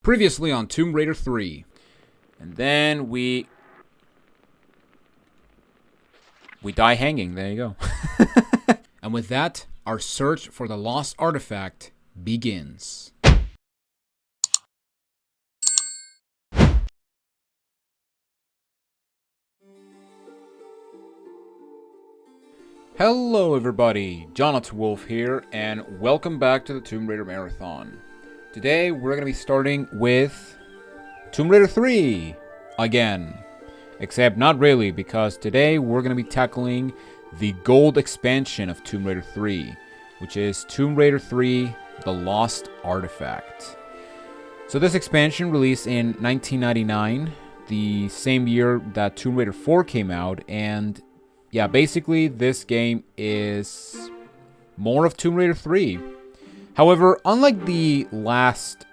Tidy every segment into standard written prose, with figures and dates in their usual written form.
Previously on Tomb Raider 3. And then we die hanging. There you go. And with that, our search for the lost artifact begins. Hello everybody, Jonathan Wolf here, and welcome back to the Tomb Raider Marathon. Today we're going to be starting with Tomb Raider 3 again. Except not really, because today we're going to be tackling the gold expansion of Tomb Raider 3, which is Tomb Raider 3 The Lost Artifact. So this expansion released in 1999, the same year that Tomb Raider 4 came out, and yeah, basically this game is more of Tomb Raider 3. However, unlike the last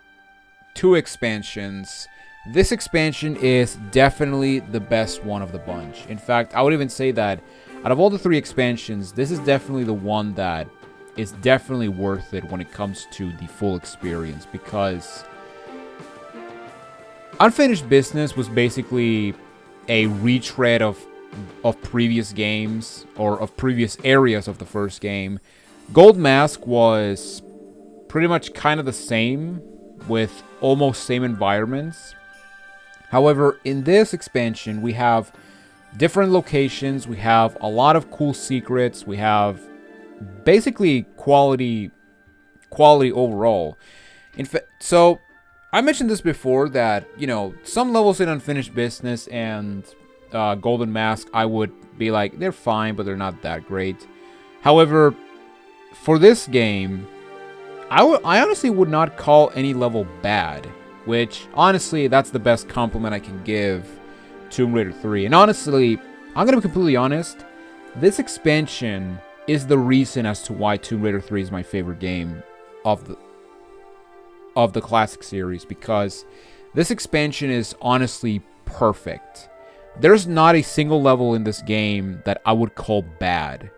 two expansions, this expansion is definitely the best one of the bunch. In fact, I would even say that out of all the three expansions, this is definitely the one that is definitely worth it when it comes to the full experience, because Unfinished Business was basically a retread of previous games, or of previous areas of the first game. Gold Mask was pretty much kind of the same, with almost same environments. However, in this expansion, we have different locations, we have a lot of cool secrets, we have basically quality overall. In fact, so I mentioned this before that, you know, some levels in Unfinished Business and Golden Mask, I would be like, they're fine, but they're not that great. However, for this game, I honestly would not call any level bad, which, honestly, that's the best compliment I can give Tomb Raider 3. And honestly, I'm going to be completely honest, this expansion is the reason as to why Tomb Raider 3 is my favorite game of the classic series, because this expansion is honestly perfect. There's not a single level in this game that I would call bad,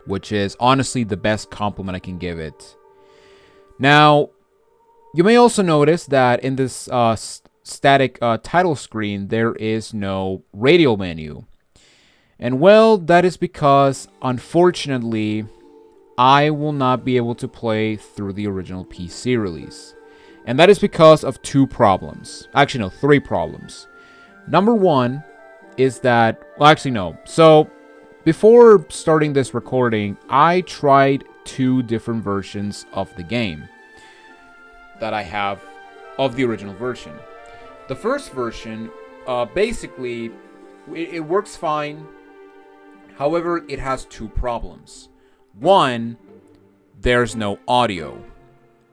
which is honestly the best compliment I can give it. Now, you may also notice that in this static title screen, there is no radial menu. And well, that is because, unfortunately, I will not be able to play through the original PC release. And that is because of two problems. Actually, no, three problems. Number one is that, well, actually, no. So, before starting this recording, I tried two different versions of the game that I have of the original version. The first version, basically, it works fine. However, it has two problems. One, there's no audio,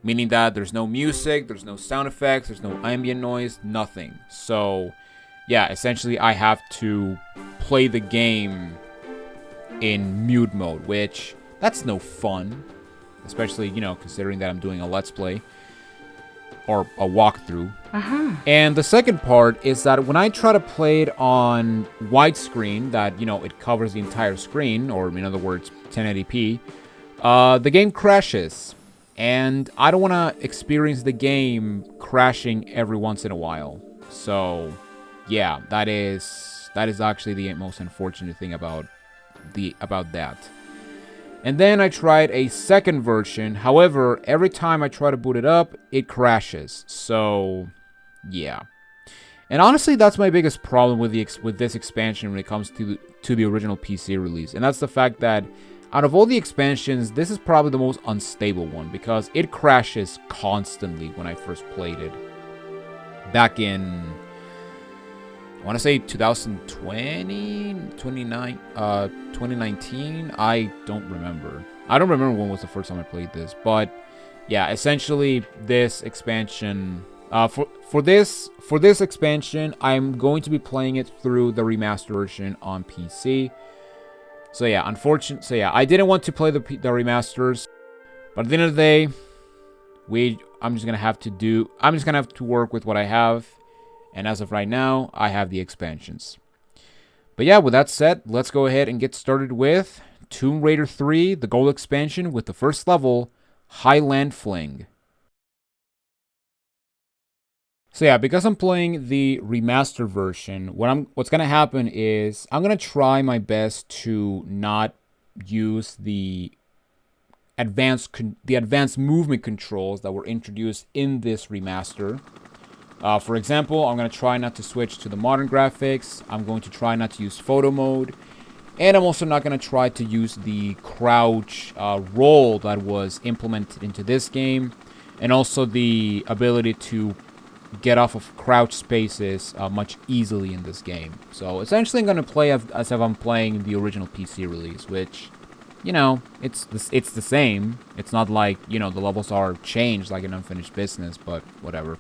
meaning that there's no music, there's no sound effects, there's no ambient noise, nothing. So, yeah, essentially I have to play the game in mute mode, which, that's no fun. Especially, you know, considering that I'm doing a Let's Play or a walkthrough. And the second part is that when I try to play it on widescreen, that, you know, it covers the entire screen, or in other words, 1080p, the game crashes. And I don't want to experience the game crashing every once in a while. So, yeah, that is actually the most unfortunate thing about that. And then I tried a second version. However, every time I try to boot it up, it crashes. So, yeah. And honestly, that's my biggest problem with this expansion when it comes to the original PC release. And that's the fact that out of all the expansions, this is probably the most unstable one, because it crashes constantly when I first played it. Back in, I want to say 2019, I don't remember. I don't remember when was the first time I played this, but yeah, essentially this expansion, for this expansion, I'm going to be playing it through the remastered version on PC. So yeah, I didn't want to play the remasters, but at the end of the day, I'm just gonna have to work with what I have. And as of right now, I have the expansions. But yeah, with that said, let's go ahead and get started with Tomb Raider 3, the gold expansion, with the first level, Highland Fling. So yeah, because I'm playing the remaster version, what's gonna happen is I'm gonna try my best to not use the advanced movement controls that were introduced in this remaster. For example, I'm going to try not to switch to the modern graphics. I'm going to try not to use photo mode. And I'm also not going to try to use the crouch roll that was implemented into this game. And also the ability to get off of crouch spaces much easily in this game. So essentially I'm going to play as if I'm playing the original PC release, which, you know, it's the same. It's not like, you know, the levels are changed like an unfinished business, but whatever.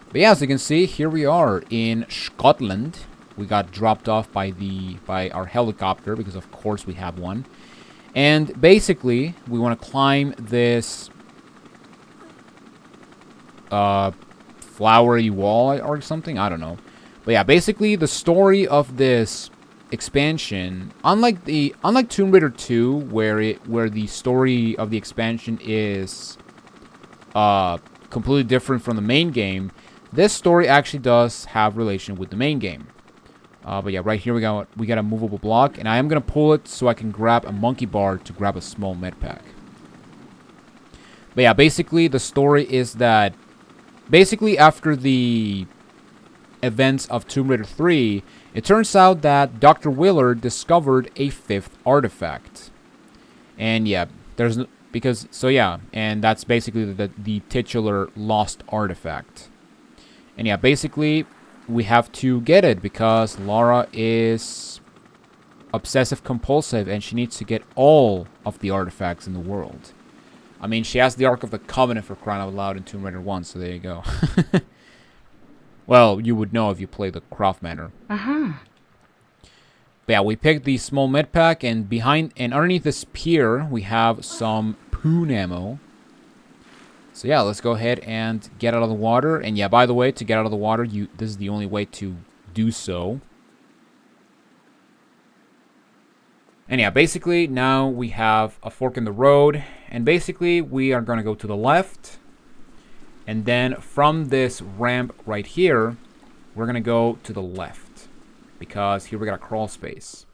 But yeah, as you can see, here we are in Scotland. We got dropped off by our helicopter, because of course we have one. And basically, we want to climb this flowery wall or something. I don't know. But yeah, basically the story of this expansion, unlike Tomb Raider 2, where the story of the expansion is completely different from the main game, this story actually does have relation with the main game. But yeah, right here we got a movable block, and I am gonna pull it so I can grab a monkey bar to grab a small med pack. But yeah, basically the story is that basically after the events of Tomb Raider 3, it turns out that Dr. Willard discovered a 5th artifact. And yeah, and that's basically the titular lost artifact. And yeah, basically, we have to get it because Lara is obsessive compulsive and she needs to get all of the artifacts in the world. I mean, she has the Ark of the Covenant, for crying out loud, in Tomb Raider 1, so there you go. Well, you would know if you play the Croft Manor. Uh-huh. But yeah, we picked the small med pack, and underneath this pier, we have some poon ammo. So yeah, let's go ahead and get out of the water. And yeah, by the way, to get out of the water, this is the only way to do so. And yeah, basically, now we have a fork in the road. And basically, we are going to go to the left. And then from this ramp right here, we're going to go to the left. Because here we got a crawl space.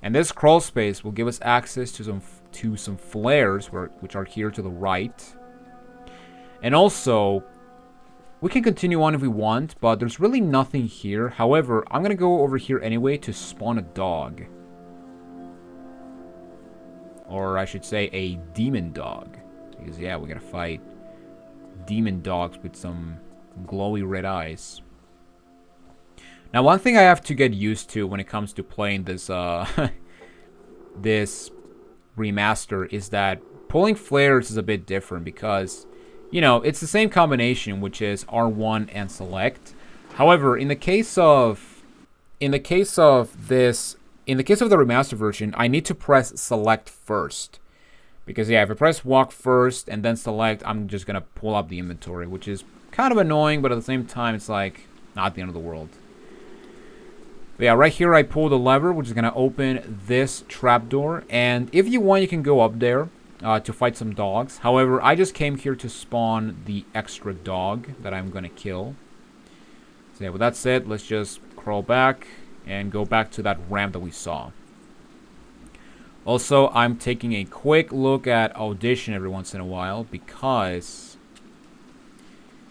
And this crawl space will give us access to some flares, which are here to the right. And also, we can continue on if we want, but there's really nothing here. However, I'm going to go over here anyway to spawn a dog. Or I should say a demon dog. Because yeah, we got to fight demon dogs with some glowy red eyes. Now, one thing I have to get used to when it comes to playing this this remaster is that pulling flares is a bit different because, you know, it's the same combination, which is R1 and select. However, in the case of the remaster version, I need to press select first. Because yeah, if I press walk first and then select, I'm just gonna pull up the inventory, which is kind of annoying, but at the same time, it's like not the end of the world. But yeah, right here I pull the lever, which is gonna open this trapdoor, and if you want, you can go up there to fight some dogs. However, I just came here to spawn the extra dog that I'm gonna kill. So yeah, with that said, let's just crawl back and go back to that ramp that we saw. Also, I'm taking a quick look at Audition every once in a while because,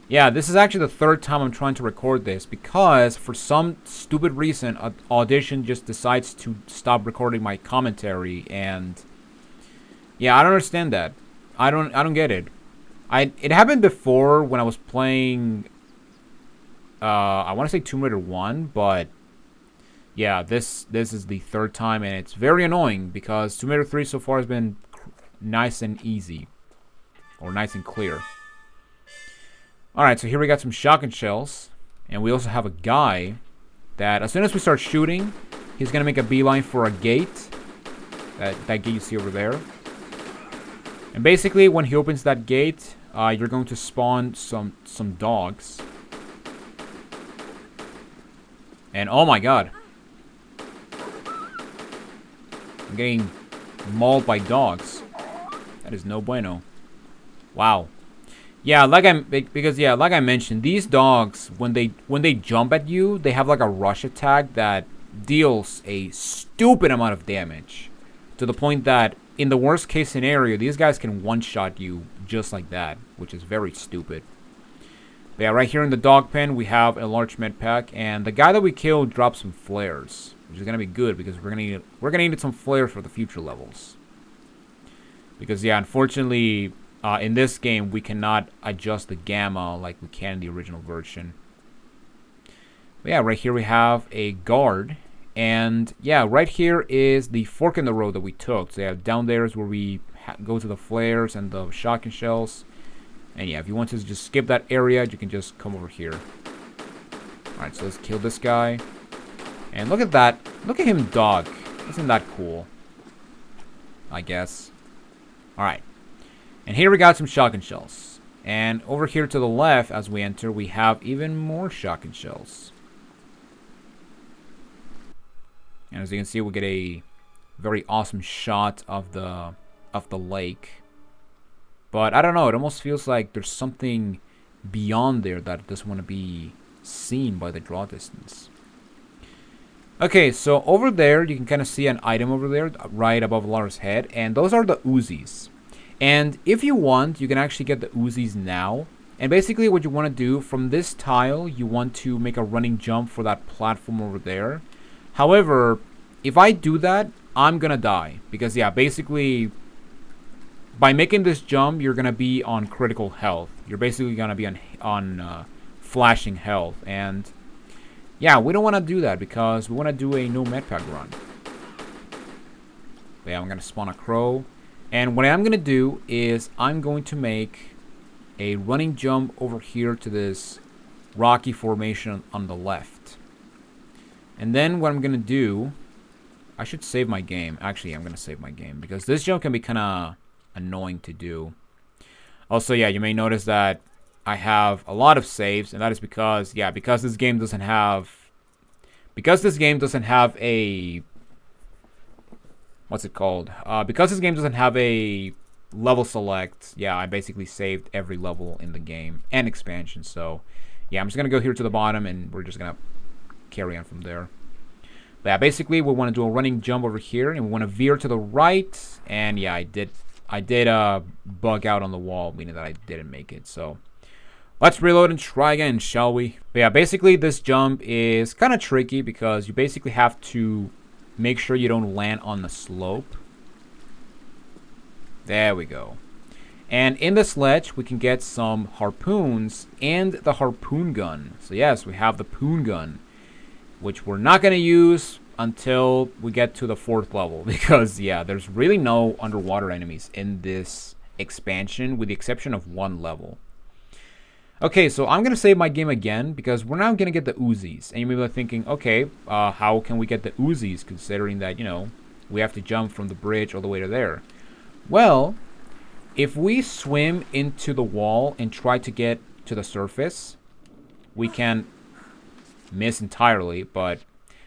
yeah, this is actually the third time I'm trying to record this because for some stupid reason, Audition just decides to stop recording my commentary, and yeah, I don't understand that. I don't get it. It happened before when I was playing I want to say Tomb Raider 1, but yeah, this is the third time, and it's very annoying because Tomb Raider 3 so far has been nice and easy. Or nice and clear. Alright, so here we got some shotgun shells. And we also have a guy that, as soon as we start shooting, he's going to make a beeline for a gate. That gate you see over there. And basically, when he opens that gate, you're going to spawn some dogs. And oh my god. I'm getting mauled by dogs. That is no bueno. Wow. Yeah, like I mentioned, these dogs when they jump at you, they have like a rush attack that deals a stupid amount of damage, to the point that in the worst case scenario, these guys can one-shot you just like that, which is very stupid. But yeah, right here in the dog pen, we have a large med pack, and the guy that we killed dropped some flares, which is gonna be good because we're gonna need some flares for the future levels. Because yeah, unfortunately, in this game we cannot adjust the gamma like we can in the original version. But yeah, right here we have a guard, and yeah, right here is the fork in the road that we took. So yeah, down there is where we go to the flares and the shotgun shells. And yeah, if you want to just skip that area, you can just come over here. Alright, so let's kill this guy. And look at that. Look at him dog. Isn't that cool? I guess. Alright. And here we got some shotgun shells. And over here to the left, as we enter, we have even more shotgun shells. And as you can see, we get a very awesome shot of the lake. But I don't know, it almost feels like there's something beyond there that doesn't want to be seen by the draw distance. Okay, so over there, you can kind of see an item over there, right above Lara's head, and those are the Uzis. And if you want, you can actually get the Uzis now. And basically what you want to do, from this tile, you want to make a running jump for that platform over there. However, if I do that, I'm gonna die. Because yeah, basically, by making this jump, you're gonna be on critical health. You're basically gonna be on flashing health. And yeah, we don't want to do that because we want to do a no medpack run. But yeah, I'm gonna spawn a crow. And what I'm gonna do is I'm going to make a running jump over here to this rocky formation on the left. And then what I'm gonna do, I should save my game. Actually, I'm gonna save my game because this jump can be kind of annoying to do. Also, yeah, you may notice that I have a lot of saves, and that is because, yeah, because this game doesn't have a, what's it called? Because this game doesn't have a level select, yeah, I basically saved every level in the game and expansion. So yeah, I'm just gonna go here to the bottom and we're just gonna carry on from there. But yeah, basically we want to do a running jump over here and we want to veer to the right. And yeah, I did bug out on the wall, meaning that I didn't make it. So let's reload and try again, shall we? But yeah, basically this jump is kind of tricky because you basically have to make sure you don't land on the slope. There we go. And in the sledge, we can get some harpoons and the harpoon gun. So yes, we have the poon gun, which we're not going to use until we get to the 4th level. Because, yeah, there's really no underwater enemies in this expansion, with the exception of one level. Okay, so I'm going to save my game again, because we're now going to get the Uzis. And you may be thinking, okay, how can we get the Uzis, considering that, you know, we have to jump from the bridge all the way to there? Well, if we swim into the wall and try to get to the surface, we can miss entirely. But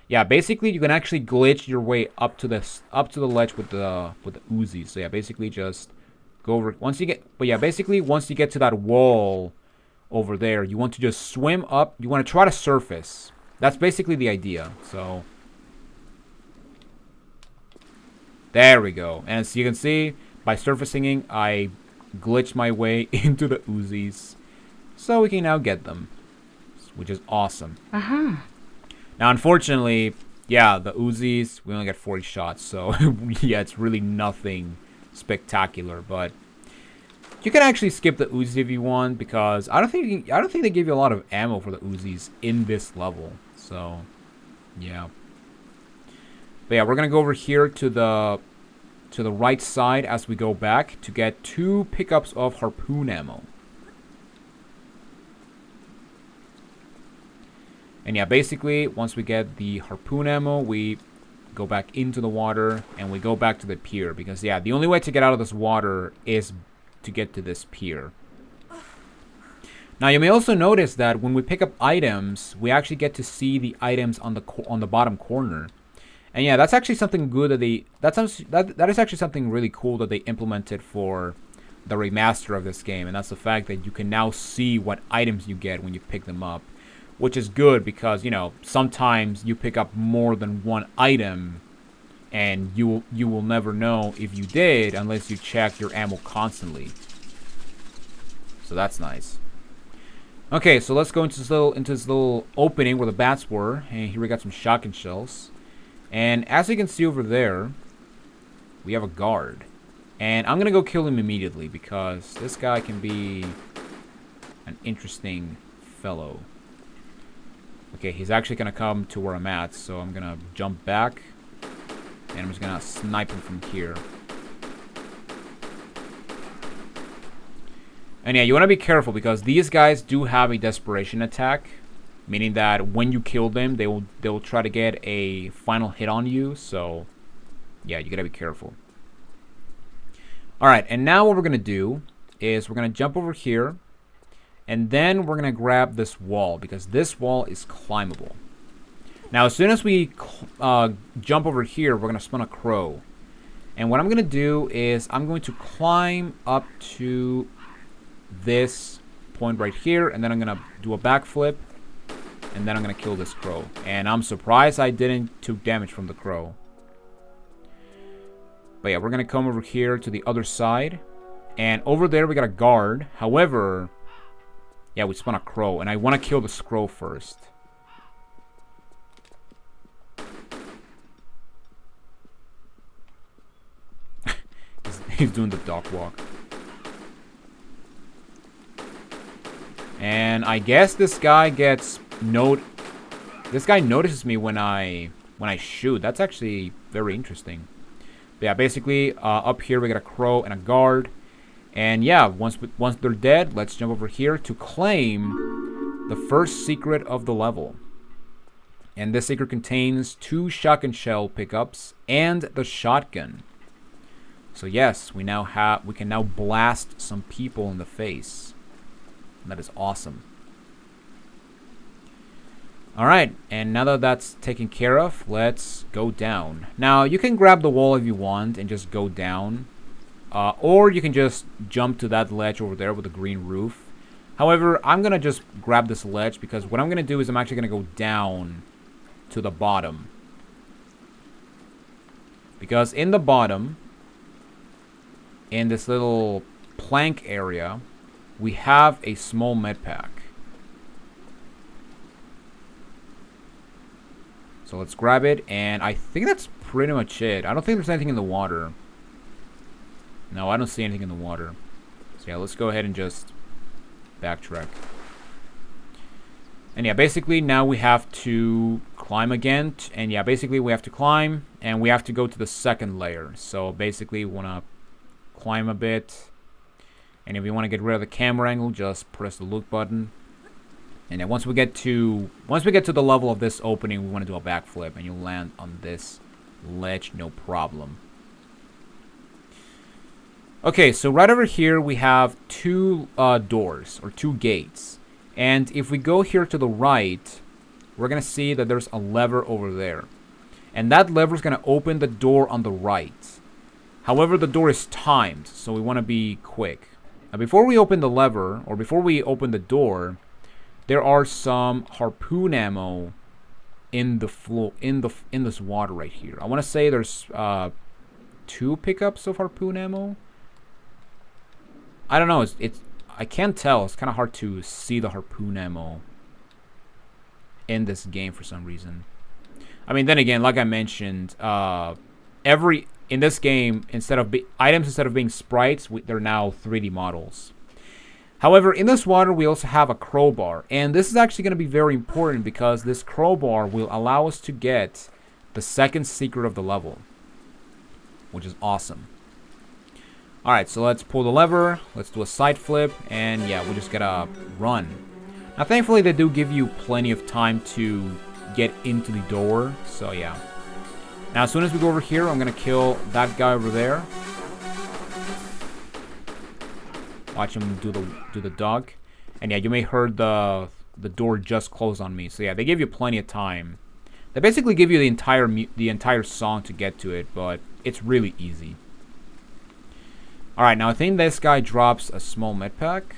yeah, basically you can actually glitch your way up to the ledge with the Uzis. So yeah, basically just go over once you get to that wall over there, you want to just swim up. You want to try to surface. That's basically the idea. So there we go. And as you can see, by surfacing, I glitched my way into the Uzis. So we can now get them, which is awesome. Uh-huh. Now, unfortunately, yeah, the Uzis, we only get 40 shots. So, yeah, it's really nothing spectacular. But you can actually skip the Uzis if you want, because I don't think they give you a lot of ammo for the Uzis in this level. So, yeah. But yeah, we're going to go over here to the right side as we go back to get 2 pickups of harpoon ammo. And yeah, basically, once we get the harpoon ammo, we go back into the water and we go back to the pier. Because yeah, the only way to get out of this water is to get to this pier. Now, you may also notice that when we pick up items, we actually get to see the items on the bottom corner. And yeah, that's actually something good that is actually something really cool that they implemented for the remaster of this game, and that's the fact that you can now see what items you get when you pick them up, which is good because, you know, sometimes you pick up more than one item and you will never know if you did unless you check your ammo constantly. So that's nice. Okay, so let's go into this little opening where the bats were, and here we got some shotgun shells. And as you can see over there, we have a guard. And I'm gonna go kill him immediately because this guy can be an interesting fellow. Okay, he's actually gonna come to where I'm at, so I'm gonna jump back and I'm just gonna snipe him from here. And yeah, you want to be careful because these guys do have a desperation attack, meaning that when you kill them, they will try to get a final hit on you. So yeah, you gotta be careful. All right, and now what we're gonna do is we're gonna jump over here, and then we're gonna grab this wall because this wall is climbable. Now, as soon as we jump over here, we're gonna spawn a crow, and what I'm gonna do is I'm going to climb up to this point right here, and then I'm gonna do a backflip, and then I'm gonna kill this crow. And I'm surprised I didn't took damage from the crow. But yeah, we're gonna come over here to the other side, and over there we got a guard. However, yeah, we spawn a crow, and I want to kill this crow first. He's doing the dog walk. And I guess this guy gets this guy notices me when I shoot. That's actually very interesting. But yeah, basically up here we got a crow and a guard. And yeah, once they're dead, let's jump over here to claim the first secret of the level. And this secret contains 2 shotgun shell pickups and the shotgun. So yes, we can now blast some people in the face. That is awesome. Alright, and now that that's taken care of, let's go down. Now, you can grab the wall if you want and just go down. Or you can just jump to that ledge over there with the green roof. However, I'm going to just grab this ledge because what I'm going to do is I'm actually going to go down to the bottom. Because in the bottom, in this little plank area, we have a small med pack. So let's grab it, and I think that's pretty much it. I don't think there's anything in the water. No, I don't see anything in the water. So yeah, let's go ahead and just backtrack. And yeah, basically now we have to climb again. And yeah, basically we have to climb, and we have to go to the second layer. So basically we want to climb a bit. And if you want to get rid of the camera angle, just press the look button. And then once we get to the level of this opening, we want to do a backflip, and you'll land on this ledge, no problem. Okay, so right over here we have 2 doors or 2 gates. And if we go here to the right, we're gonna see that there's a lever over there, and that lever is gonna open the door on the right. However, the door is timed, so we want to be quick. Now, before we open the lever, or before we open the door, there are some harpoon ammo in the floor, in this water right here. I want to say there's 2 pickups of harpoon ammo. I don't know. I can't tell. It's kind of hard to see the harpoon ammo in this game for some reason. I mean, then again, like I mentioned, in this game, items instead of being sprites, they're now 3D models. However, in this water, we also have a crowbar. And this is actually going to be very important because this crowbar will allow us to get the second secret of the level, which is awesome. Alright, so let's pull the lever, let's do a side flip, and yeah, we just gotta run. Now, thankfully, they do give you plenty of time to get into the door, so yeah. Now, as soon as we go over here, I'm gonna kill that guy over there. Watch him do the dog. And yeah, you may heard the door just close on me. So yeah, they give you plenty of time. They basically give you the entire song to get to it, but it's really easy. Alright, now I think this guy drops a small med pack.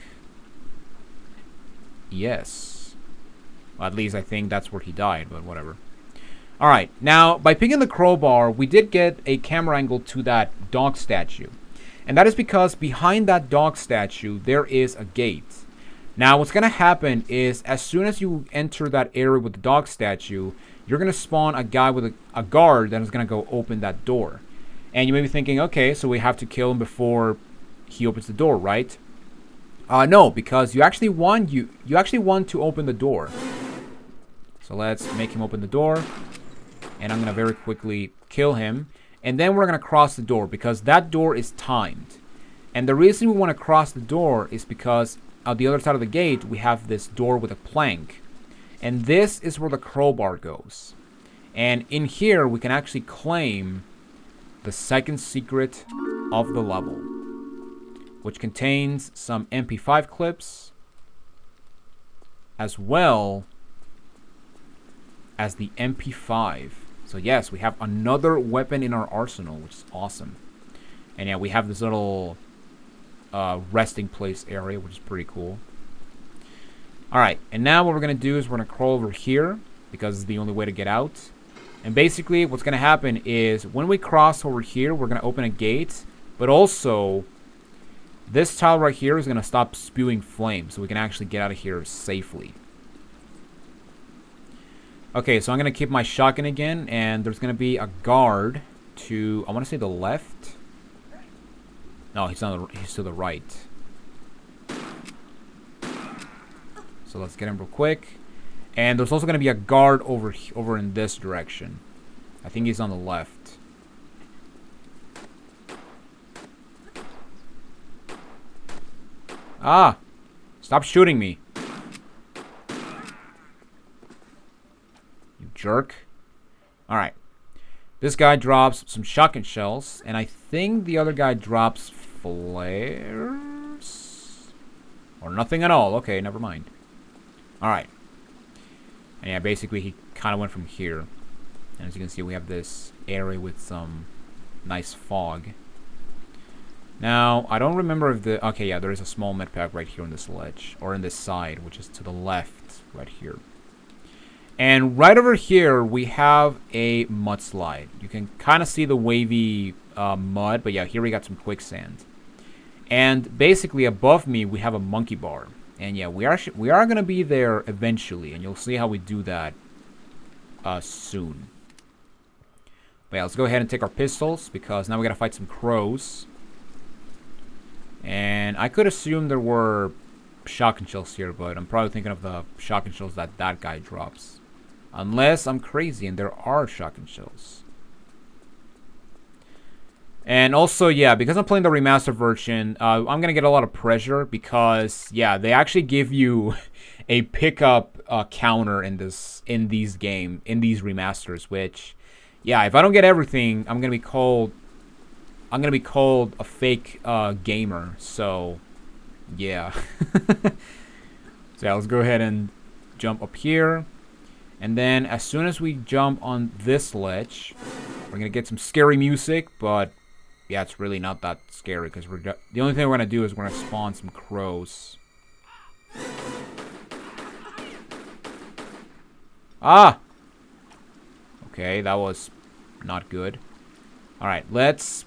Yes. Well, at least I think that's where he died, but whatever. Alright, now by picking the crowbar, we did get a camera angle to that dog statue. And that is because behind that dog statue, there is a gate. Now, what's going to happen is, as soon as you enter that area with the dog statue, you're going to spawn a guy with a guard that is going to go open that door. And you may be thinking, okay, so we have to kill him before he opens the door, right? No, because you actually want to open the door. So let's make him open the door. And I'm going to very quickly kill him. And then we're going to cross the door, because that door is timed. And the reason we want to cross the door is because on the other side of the gate, we have this door with a plank. And this is where the crowbar goes. And in here, we can actually claim the second secret of the level, which contains some MP5 clips, as well as the MP5. So yes, we have another weapon in our arsenal, which is awesome. And yeah, we have this little resting place area, which is pretty cool. Alright, and now what we're going to do is we're going to crawl over here, because it's the only way to get out. And basically, what's going to happen is, when we cross over here, we're going to open a gate. But also, this tile right here is going to stop spewing flames, so we can actually get out of here safely. Okay, so I'm going to keep my shotgun again, and there's going to be a guard to, I want to say the left. No, he's to the right. So let's get him real quick. And there's also going to be a guard over in this direction. I think he's on the left. Ah! Stop shooting me. You jerk. Alright. This guy drops some shotgun shells. And I think the other guy drops flares? Or nothing at all. Okay, never mind. Alright. And yeah, basically he kind of went from here. And as you can see, we have this area with some nice fog. Now, I don't remember if the... Okay, yeah, there is a small med pack right here on this ledge. Or on this side, which is to the left, right here. And right over here, we have a mudslide. You can kind of see the wavy mud. But yeah, here we got some quicksand. And basically, above me, we have a monkey bar. And yeah, we are going to be there eventually. And you'll see how we do that soon. But yeah, let's go ahead and take our pistols, because now we got to fight some crows. And I could assume there were shotgun shells here, but I'm probably thinking of the shotgun shells that guy drops. Unless I'm crazy and there are shotgun shells. And also, yeah, because I'm playing the remastered version, I'm going to get a lot of pressure because, yeah, they actually give you a pickup counter in these remasters, which, yeah, if I don't get everything, I'm going to be called a fake gamer. So, yeah. So, yeah, let's go ahead and jump up here. And then as soon as we jump on this ledge, we're going to get some scary music, but yeah, it's really not that scary because the only thing we're going to do is we're going to spawn some crows. Ah! Okay, that was not good. Alright, let's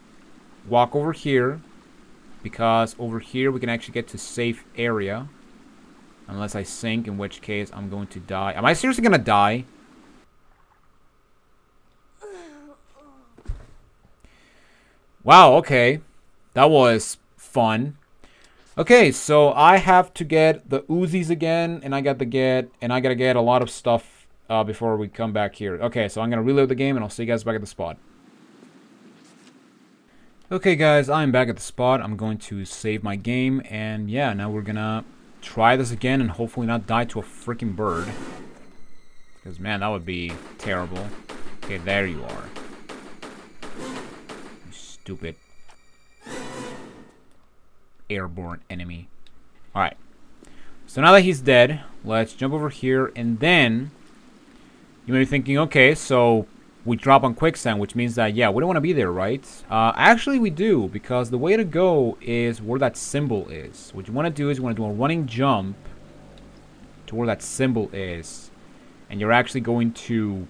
walk over here, because over here we can actually get to safe area. Unless I sink, in which case I'm going to die. Am I seriously going to die? Wow, okay. That was fun. Okay, so I have to get the Uzis again, and I gotta get a lot of stuff before we come back here. Okay, so I'm gonna reload the game, and I'll see you guys back at the spot. Okay, guys, I'm back at the spot. I'm going to save my game, and yeah, now we're gonna try this again and hopefully not die to a freaking bird. Because, man, that would be terrible. Okay, there you are. You stupid airborne enemy. Alright. So now that he's dead, let's jump over here, and then you may be thinking, okay, so we drop on Quicksand, which means that, yeah, we don't want to be there, right? Actually, we do, because the way to go is where that symbol is. What you want to do is you want to do a running jump to where that symbol is. And you're actually going to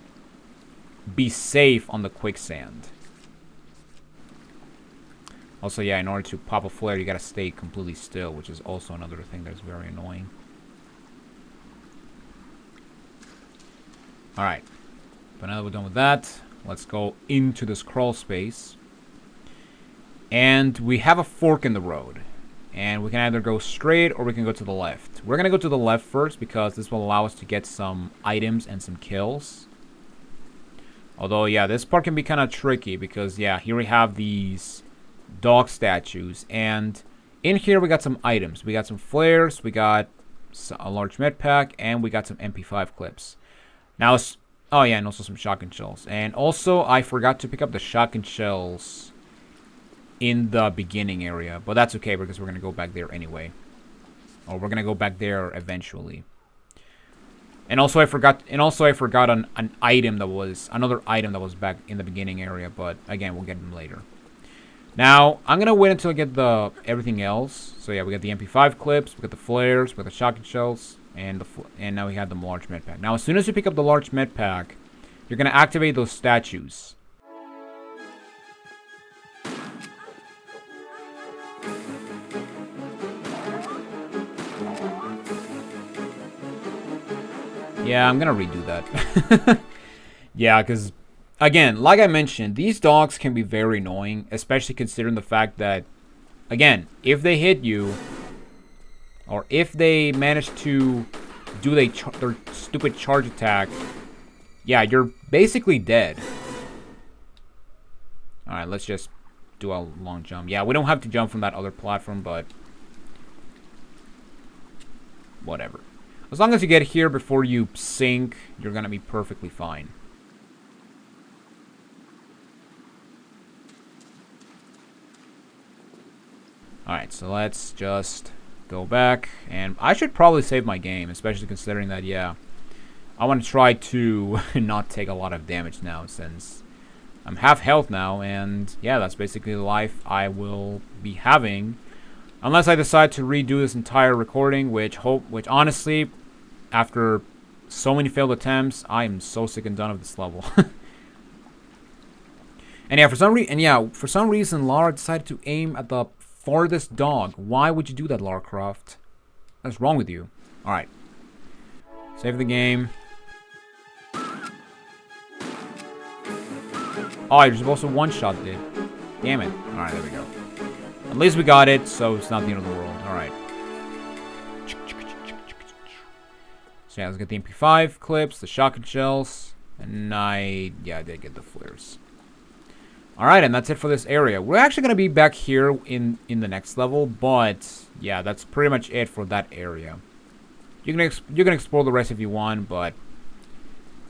be safe on the Quicksand. Also, yeah, in order to pop a flare, you gotta stay completely still, which is also another thing that's very annoying. Alright. But now that we're done with that, let's go into this crawl space. And we have a fork in the road. And we can either go straight or we can go to the left. We're gonna go to the left first because this will allow us to get some items and some kills. Although, yeah, this part can be kind of tricky because, yeah, here we have these dog statues. And in here we got some items. We got some flares, we got a large med pack, and we got some MP5 clips. Now, oh yeah, and also some shotgun shells. And also, I forgot to pick up the shotgun shells in the beginning area. But that's okay because we're going to go back there anyway. Or we're going to go back there eventually. And also I forgot an item that was another item that was back in the beginning area, but again, we'll get them later. Now, I'm going to wait until I get the everything else. So yeah, we got the MP5 clips, we got the flares, we got the shotgun shells, and now we have the large med pack. Now, as soon as you pick up the large med pack, you're going to activate those statues. Yeah, I'm gonna redo that. Yeah, because, again, like I mentioned, these dogs can be very annoying, especially considering the fact that, again, if they hit you, or if they manage to do their stupid charge attack, yeah, you're basically dead. Alright, let's just do a long jump. Yeah, we don't have to jump from that other platform, but whatever. As long as you get here before you sink, you're gonna be perfectly fine. Alright, so let's just go back. And I should probably save my game, especially considering that, yeah, I want to try to not take a lot of damage now, since I'm half health now. And yeah, that's basically the life I will be having. Unless I decide to redo this entire recording, which honestly, after so many failed attempts, I am so sick and done of this level. And yeah, for some reason, Lara decided to aim at the farthest dog. Why would you do that, Lara Croft? What's wrong with you? All right, save the game. Oh, you're supposed to one-shot it. Damn it. All right, there we go. At least we got it, so it's not the end of the world. Alright. So yeah, let's get the MP5 clips, the shotgun shells, and I did get the flares. Alright, and that's it for this area. We're actually going to be back here in the next level, but yeah, that's pretty much it for that area. You can explore the rest if you want, but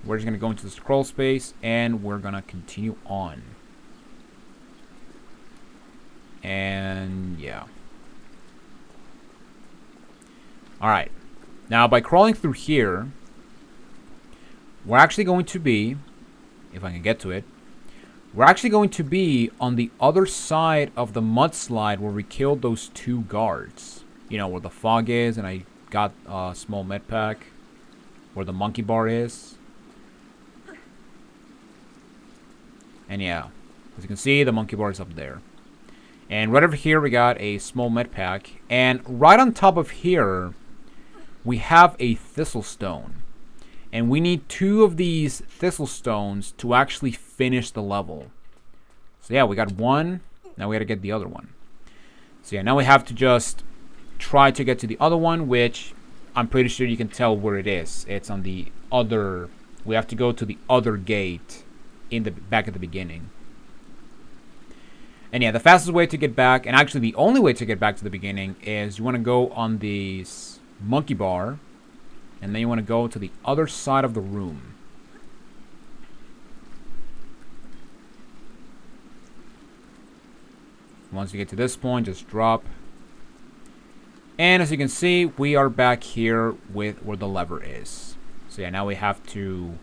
we're just going to go into the scroll space, and we're going to continue on. And yeah. Alright. Now, by crawling through here, we're actually going to be, if I can get to it, we're actually going to be on the other side of the mudslide where we killed those two guards. You know, where the fog is, and I got a small med pack. Where the monkey bar is. And yeah, as you can see, the monkey bar is up there. And right over here, we got a small med pack. And right on top of here, we have a Thistle Stone. And we need 2 of these Thistle Stones to actually finish the level. So yeah, we got 1. Now we got to get the other one. So yeah, now we have to just try to get to the other one, which I'm pretty sure you can tell where it is. It's on the other... We have to go to the other gate in the back at the beginning. And yeah, the fastest way to get back, and actually the only way to get back to the beginning, is you want to go on this monkey bar, and then you want to go to the other side of the room. Once you get to this point, just drop. And as you can see, we are back here with where the lever is. So yeah, now we have to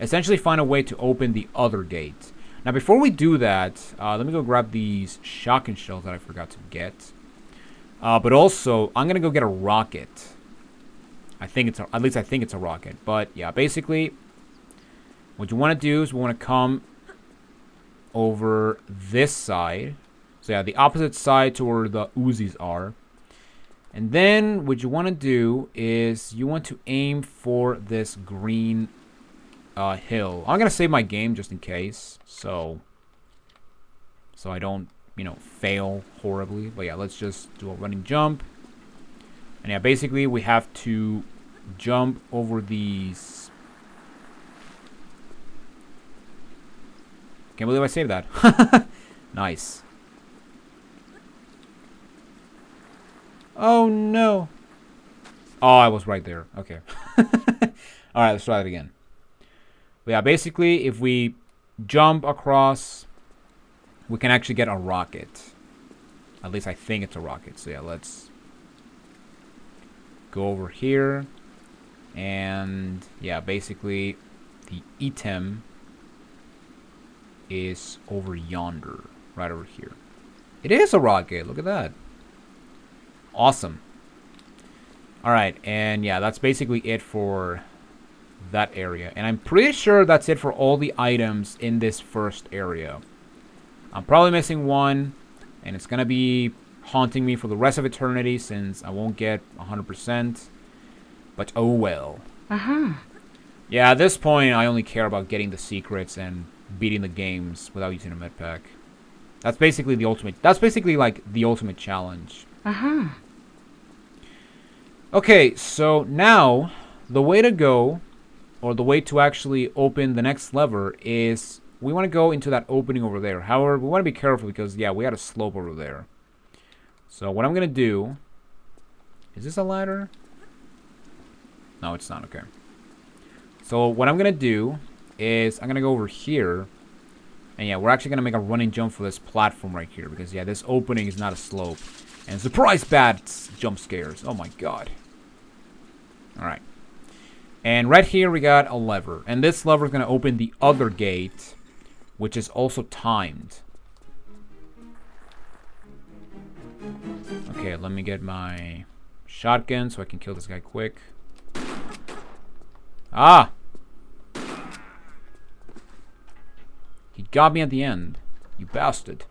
essentially find a way to open the other gate. Now, before we do that, let me go grab these shotgun shells that I forgot to get. But also, I'm going to go get a rocket. At least I think it's a rocket. But, yeah, basically, what you want to do is we want to come over this side. So, yeah, the opposite side to where the Uzis are. And then what you want to do is you want to aim for this green hill. I'm going to save my game just in case. So I don't, fail horribly. But yeah, let's just do a running jump. And yeah, basically we have to jump over these. Can't believe I saved that. Nice. Oh, no. Oh, I was right there. Okay. Alright, let's try it again. But yeah, basically, if we jump across, we can actually get a rocket. At least I think it's a rocket. So yeah, let's go over here. And yeah, basically, the item is over yonder. Right over here. It is a rocket. Look at that. Awesome. Alright, and yeah, that's basically it for that area. And I'm pretty sure that's it for all the items in this first area. I'm probably missing one, and it's gonna be haunting me for the rest of eternity since I won't get 100%. But oh well. Yeah, at this point, I only care about getting the secrets and beating the games without using a med pack. That's basically the ultimate. That's basically like the ultimate challenge. Okay, so now the way to go, or the way to actually open the next lever is we want to go into that opening over there. However, we want to be careful because, yeah, we had a slope over there. So what I'm going to do, is this a ladder? No, it's not. Okay. So what I'm going to do is I'm going to go over here. And yeah, we're actually going to make a running jump for this platform right here. Because, yeah, this opening is not a slope. And surprise bats jump scares. Oh my god. Alright. And right here we got a lever. And this lever is going to open the other gate, which is also timed. Okay, let me get my shotgun so I can kill this guy quick. Ah! He got me at the end. You bastard.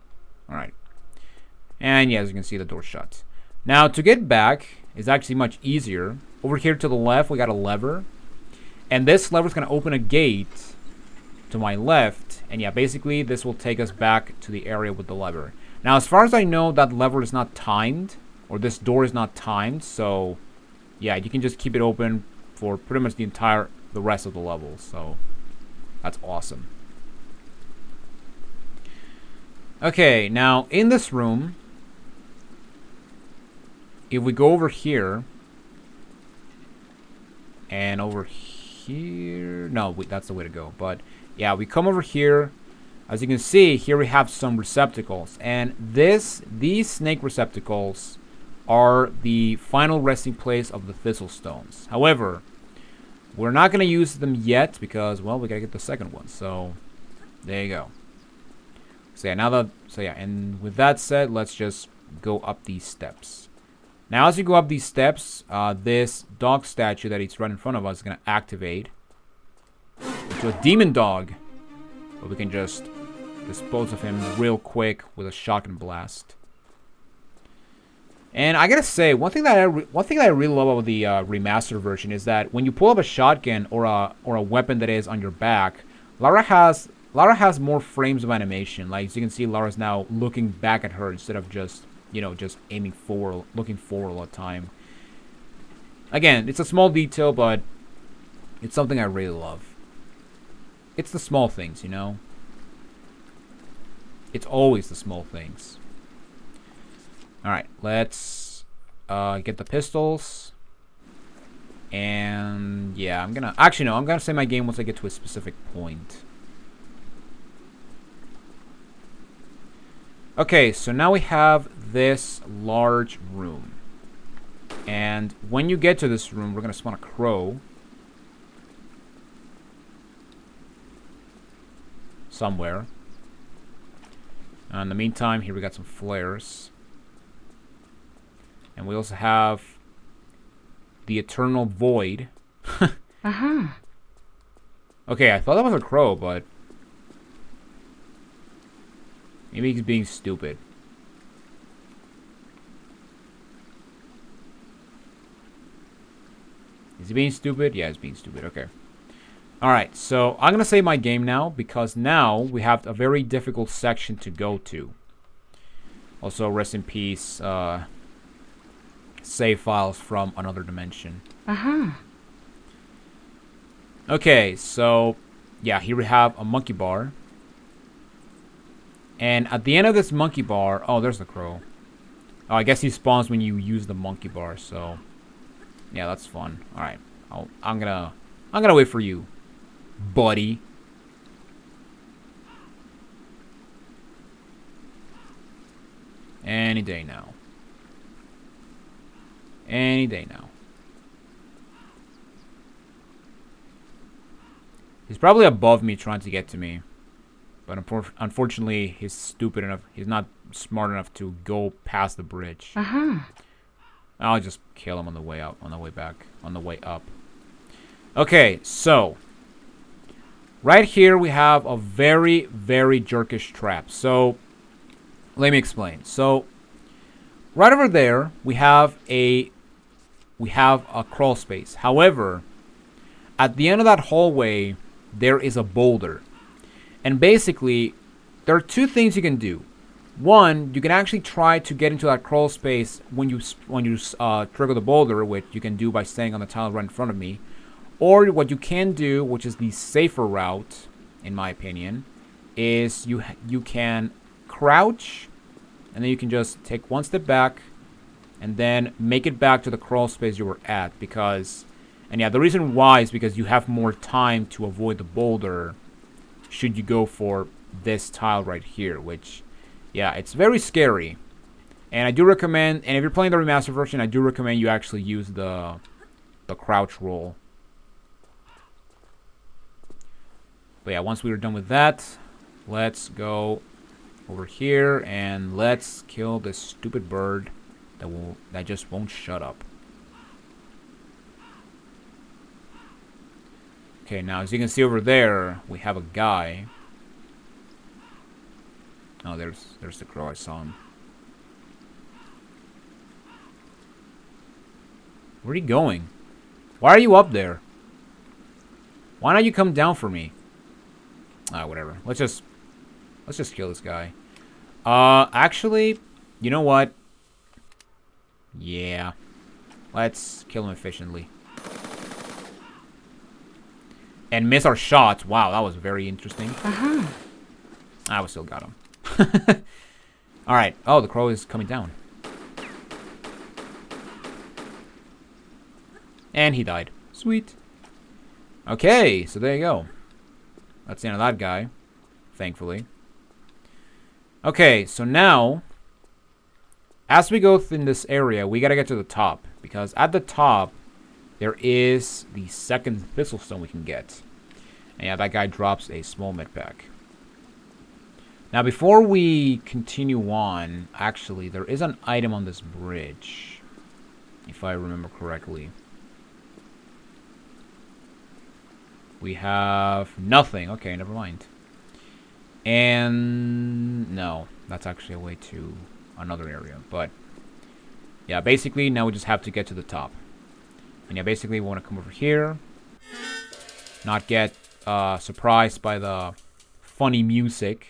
Alright. And yeah, as you can see, the door's shut. Now, to get back is actually much easier. Over here to the left, we got a lever. And this lever is going to open a gate to my left. And yeah, basically, this will take us back to the area with the lever. Now, as far as I know, that lever is not timed. Or this door is not timed. So, yeah, you can just keep it open for pretty much the rest of the level. So, that's awesome. Okay, now, in this room, if we go over here, and over here, no, that's the way to go, but yeah, we come over here. As you can see, here we have some receptacles, and these snake receptacles are the final resting place of the Thistle Stones. However, we're not going to use them yet because, well, we got to get the second one, so there you go. So yeah, and with that said, let's just go up these steps. Now, as you go up these steps, this dog statue that is right in front of us is going to activate into a demon dog. But we can just dispose of him real quick with a shotgun blast. And I gotta say, one thing that I really love about the remastered version is that when you pull up a shotgun or a weapon that is on your back, Lara has more frames of animation. Like, as you can see, Lara's now looking back at her instead of just aiming forward, looking forward all the time. Again, it's a small detail, but it's something I really love. It's the small things, It's always the small things. Alright, let's get the pistols. And yeah, I'm gonna save my game once I get to a specific point. Okay, so now we have this large room. And when you get to this room, we're going to spawn a crow. somewhere. In the meantime, here we got some flares. And we also have the Eternal Void. Uh-huh. Okay, I thought that was a crow, but maybe he's being stupid. Is he being stupid? Yeah, he's being stupid. Okay. Alright, so I'm going to save my game now because now we have a very difficult section to go to. Also, rest in peace, save files from another dimension. Uh-huh. Okay, so yeah, here we have a monkey bar. And at the end of this monkey bar, oh, there's the crow. Oh, I guess he spawns when you use the monkey bar, so yeah, that's fun. All right, I'm gonna wait for you, buddy. Any day now. Any day now. He's probably above me trying to get to me. But unfortunately, he's stupid enough. He's not smart enough to go past the bridge. Uh-huh. I'll just kill him on the way out, on the way back, on the way up. Okay, so right here we have a very, very jerkish trap. So let me explain. So right over there we have a crawl space. However, at the end of that hallway there is a boulder. And basically there are two things you can do. One, you can actually try to get into that crawl space when you trigger the boulder, which you can do by staying on the tile right in front of me. Or what you can do, which is the safer route, in my opinion, is you can crouch, and then you can just take one step back, and then make it back to the crawl space you were at. And yeah, the reason why is because you have more time to avoid the boulder should you go for this tile right here, which... yeah, it's very scary. And I do recommend, and if you're playing the remastered version, I do recommend you actually use the crouch roll. But yeah, once we are done with that, let's go over here and let's kill this stupid bird that just won't shut up. Okay, now as you can see over there, we have a guy. Oh, there's the crow. I saw him. Where are you going? Why are you up there? Why not you come down for me? Ah, whatever. Let's just kill this guy. Actually, you know what? Yeah. Let's kill him efficiently. And miss our shots. Wow, that was very interesting. Uh-huh. I still got him. Alright. Oh, the crow is coming down. And he died. Sweet. Okay, so there you go. That's the end of that guy. Thankfully. Okay, so now, as we go in this area, we gotta get to the top. Because at the top, there is the second Thistle Stone we can get. And yeah, that guy drops a small med pack. Now, before we continue on, actually, there is an item on this bridge, if I remember correctly. We have nothing. Okay, never mind. And no, that's actually a way to another area. But yeah, basically, now we just have to get to the top. And yeah, basically, we want to come over here, not get surprised by the funny music.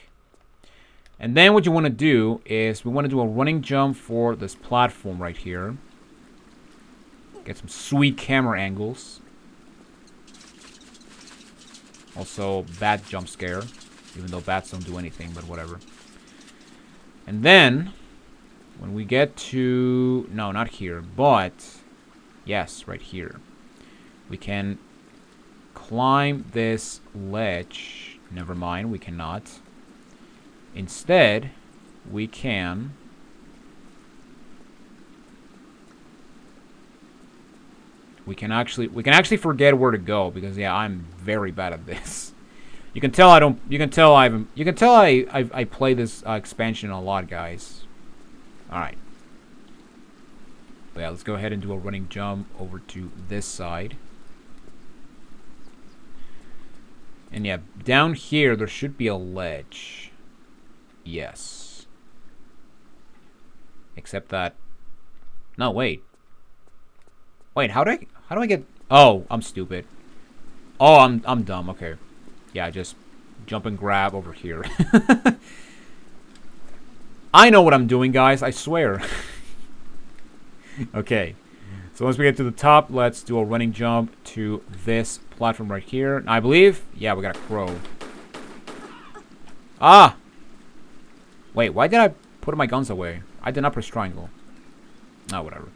And then what you want to do is we want to do a running jump for this platform right here. Get some sweet camera angles. Also, bat jump scare. Even though bats don't do anything, but whatever. And then, when we get to... no, not here, but... yes, right here. We can climb this ledge. Never mind, we cannot. Instead, we can actually forget where to go because yeah, I'm very bad at this. You can tell I don't. You can tell I've. You can tell I play this expansion a lot, guys. All right. But yeah, let's go ahead and do a running jump over to this side. And yeah, down here there should be a ledge. Yes. Except that. No, wait. Wait, how do I get? Oh, I'm stupid. Oh, I'm dumb. Okay. Yeah, just jump and grab over here. I know what I'm doing, guys. I swear. Okay. So once we get to the top, let's do a running jump to this platform right here. And I believe, yeah, we got a crow. Ah! Wait, why did I put my guns away? I did not press triangle. Oh, whatever.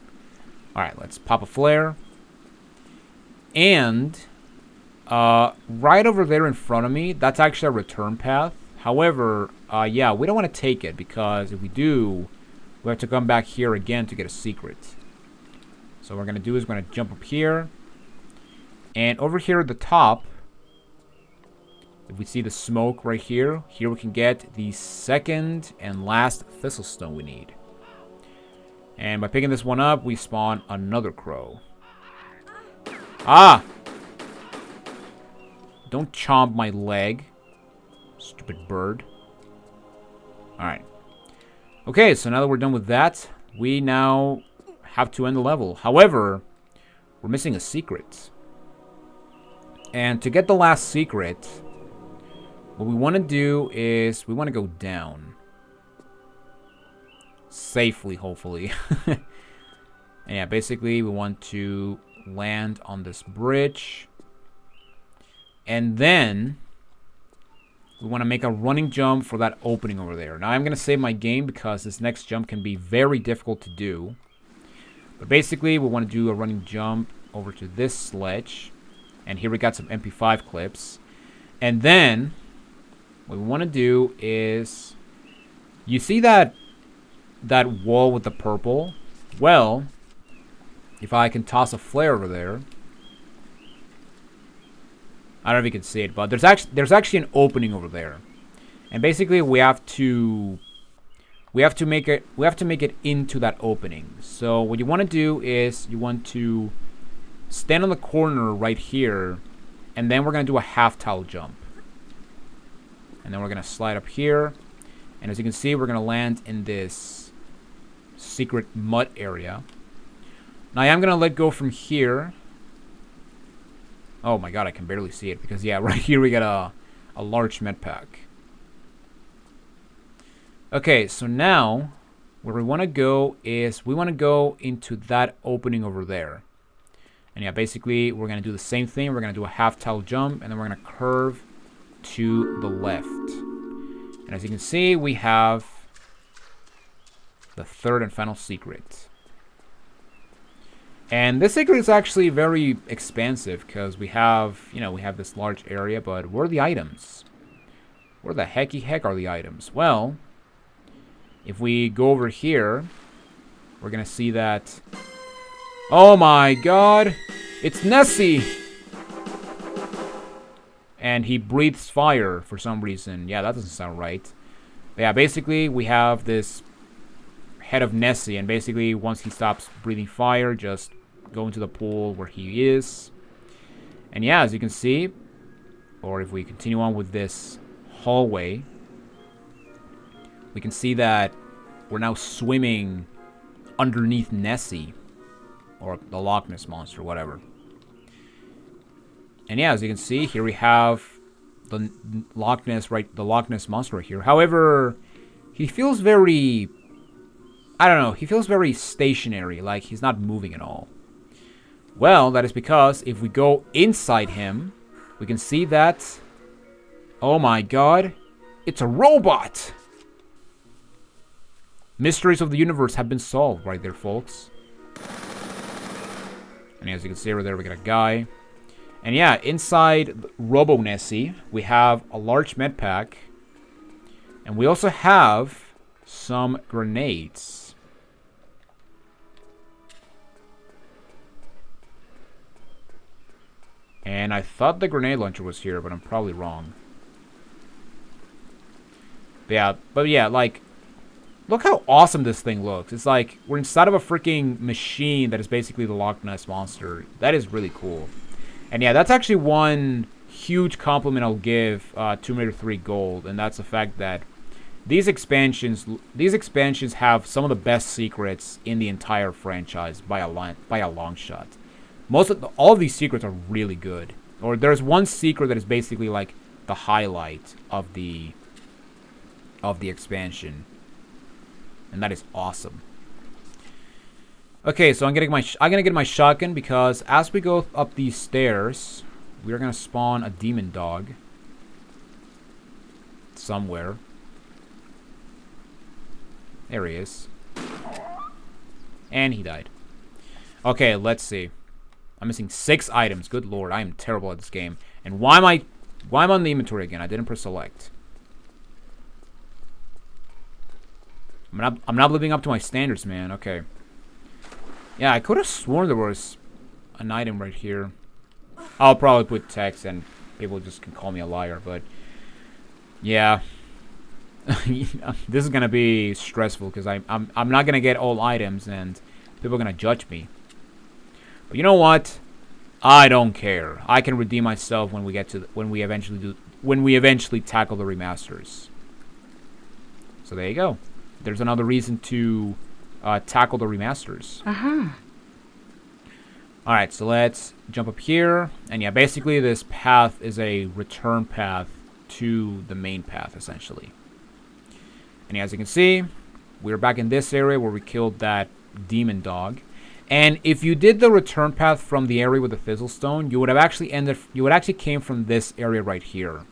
Alright, let's pop a flare. And right over there in front of me, that's actually a return path. However, yeah, we don't want to take it because if we do, we have to come back here again to get a secret. So what we're going to do is we're going to jump up here. And over here at the top, if we see the smoke right here, here we can get the second and last Thistle Stone we need. And by picking this one up, we spawn another crow. Ah! Don't chomp my leg. Stupid bird. Alright. Okay, so now that we're done with that, we now have to end the level. However, we're missing a secret. And to get the last secret, what we want to do is we want to go down. Safely, hopefully. And yeah, basically we want to land on this bridge. And then we want to make a running jump for that opening over there. Now I'm going to save my game because this next jump can be very difficult to do. But basically we want to do a running jump over to this sledge. And here we got some MP5 clips. And then what we want to do is, you see that wall with the purple? Well, if I can toss a flare over there, I don't know if you can see it, but there's actually an opening over there, and basically we have to make it into that opening. So what you want to do is you want to stand on the corner right here, and then we're gonna do a half tile jump, and then we're gonna slide up here, and as you can see, we're gonna land in this secret mud area. Now I am gonna let go from here. Oh my god, I can barely see it because, yeah, right here we got a large med pack. Okay, so now where we want to go is we want to go into that opening over there. And yeah, basically we're going to do the same thing. We're going to do a half tile jump, and then we're going to curve to the left. And as you can see, we have the third and final secret. And this secret is actually very expansive because we have, we have this large area, but where are the items? Where the heck are the items? Well, if we go over here, we're going to see that... Oh my god! It's NESSIE! And he breathes fire for some reason. Yeah, that doesn't sound right. But yeah, basically we have this head of NESSIE, and basically once he stops breathing fire, just go into the pool where he is. And yeah, as you can see, or if we continue on with this hallway, we can see that we're now swimming underneath NESSIE, or the Loch Ness monster, whatever. And yeah, as you can see, here we have the Loch Ness, the Loch Ness monster right here. However, he feels very... I don't know, he feels very stationary, like he's not moving at all. Well, that is because if we go inside him, we can see that... Oh my god, it's a robot! Mysteries of the universe have been solved right there, folks. And as you can see over there, we got a guy. And yeah, inside Robo NESSIE, we have a large med pack. And we also have some grenades. And I thought the grenade launcher was here, but I'm probably wrong. But yeah, like, look how awesome this thing looks. It's like we're inside of a freaking machine that is basically the Loch Ness Monster. That is really cool. And yeah, that's actually one huge compliment I'll give Tomb Raider 3 Gold, and that's the fact that these expansions have some of the best secrets in the entire franchise by a long shot. All of these secrets are really good. Or there's one secret that is basically like the highlight of the expansion, and that is awesome. Okay, so I'm gonna get my shotgun because as we go up these stairs, we're gonna spawn a demon dog somewhere. There he is. And he died. Okay, let's see. I'm missing 6 items. Good lord, I am terrible at this game. And why am I on the inventory again? I didn't press select. I'm not living up to my standards, man. Okay. Yeah, I could have sworn there was an item right here. I'll probably put text and people just can call me a liar, but yeah. This is gonna be stressful because I'm not gonna get all items and people are gonna judge me. But you know what? I don't care. I can redeem myself when we eventually tackle the remasters. So there you go. There's another reason to tackle the remasters. Alright, so let's jump up here. And yeah, basically this path is a return path to the main path, essentially. And as you can see, we're back in this area where we killed that demon dog. And if you did the return path from the area with the Thistle Stone, you would actually came from this area right here.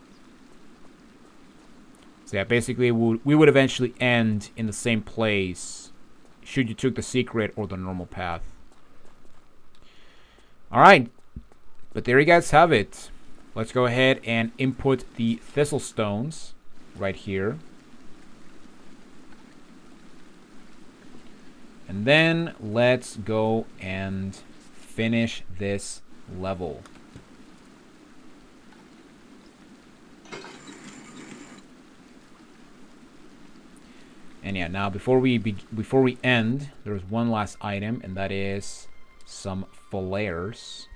So yeah, basically we would eventually end in the same place should you took the secret or the normal path. Alright, but there you guys have it. Let's go ahead and input the Thistle Stones right here. And then let's go and finish this level. And yeah, now before we end, there's one last item, and that is some flares.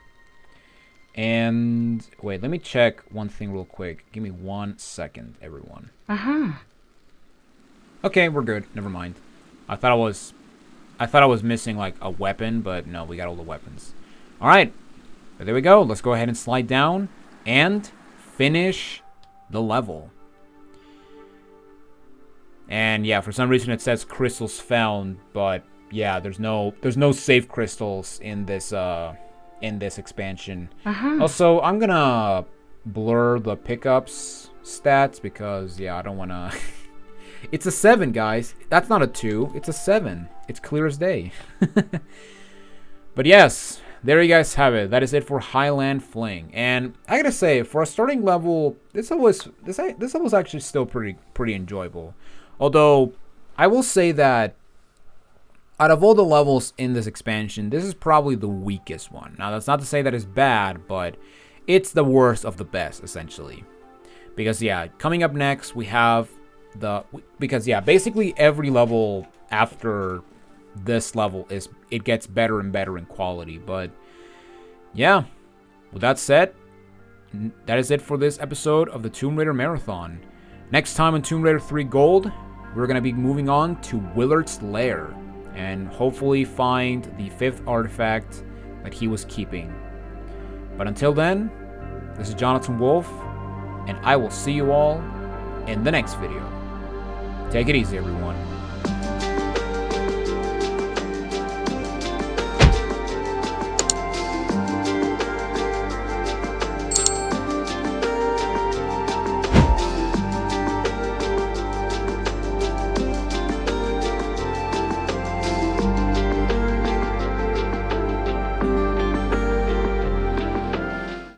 And wait, let me check one thing real quick. Give me 1 second, everyone. Okay, we're good. Never mind. I thought I was missing like a weapon, but no, we got all the weapons. All right, but there we go. Let's go ahead and slide down and finish the level. And yeah, for some reason it says crystals found, but yeah, there's no safe crystals in this expansion. Also, I'm gonna blur the pickups stats because yeah, I don't wanna. It's a 7, guys. That's not a 2. It's a 7. It's clear as day. But yes, there you guys have it. That is it for Highland Fling. And I gotta say, for a starting level, this level was actually still pretty enjoyable. Although I will say that out of all the levels in this expansion, this is probably the weakest one. Now that's not to say that it's bad, but it's the worst of the best, essentially. Because yeah, coming up next we have basically every level after this level it gets better and better in quality. But yeah, with that said, that is it for this episode of the Tomb Raider Marathon. Next time on Tomb Raider 3 Gold, we're going to be moving on to Willard's lair and hopefully find the 5th artifact that he was keeping. But until then, this is Jonathan Wolf, and I will see you all in the next video. Take it easy, everyone.